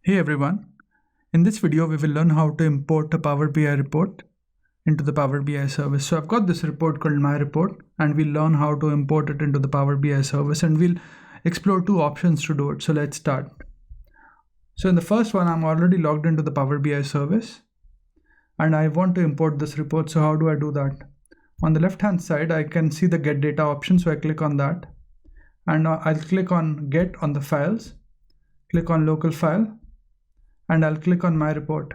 Hey everyone, in this video we will learn how to import a Power BI report into the Power BI service. So I've got this report called My Report and we'll learn how to import it into the Power BI service and we'll explore two options to do it. So let's start. So in the first one, I'm already logged into the Power BI service and I want to import this report. So how do I do that? On the left hand side, I can see the Get Data option. So I click on that and I'll click on Get on the files, click on Local File, and I'll click on My Report.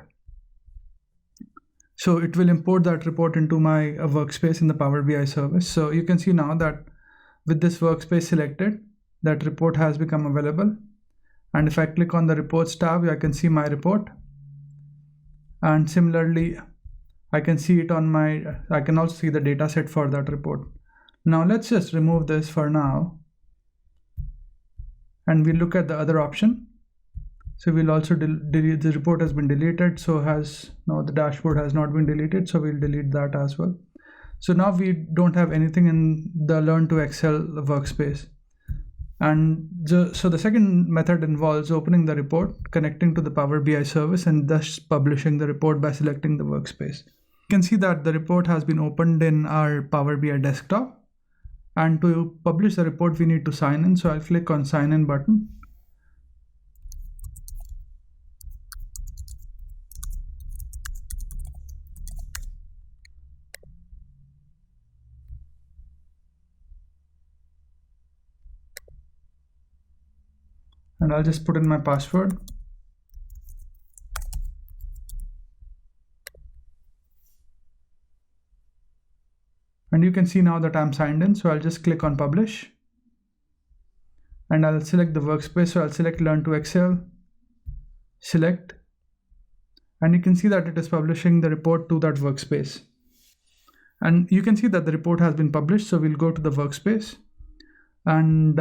So it will import that report into my workspace in the Power BI service. So you can see now that with this workspace selected, that report has become available. And if I click on the Reports tab, I can see my report. And similarly, I can see it on I can also see the data set for that report. Now let's just remove this for now. And we'll look at the other option. So we'll also delete, the report has been deleted, so now the dashboard has not been deleted, so we'll delete that as well. So now we don't have anything in the Learn to Excel workspace. And so the second method involves opening the report, connecting to the Power BI service, and thus publishing the report by selecting the workspace. You can see that the report has been opened in our Power BI desktop. And to publish the report, we need to sign in. So I'll click on Sign In button. And I'll just put in my password. And you can see now that I'm signed in, so I'll just click on Publish. And I'll select the workspace, so I'll select Learn to Excel, select, and you can see that it is publishing the report to that workspace. And you can see that the report has been published, so we'll go to the workspace and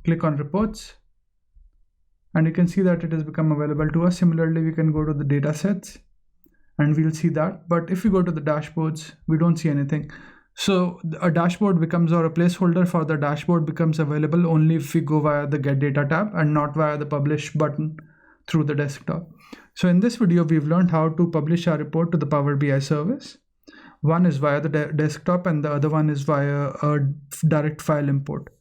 click on Reports. And you can see that it has become available to us. Similarly, we can go to the data sets and we'll see that. But if we go to the dashboards, we don't see anything. So a dashboard becomes, or a placeholder for the dashboard becomes available only if we go via the Get Data tab and not via the Publish button through the desktop. So in this video, we've learned how to publish our report to the Power BI service. One is via the desktop and the other one is via a direct file import.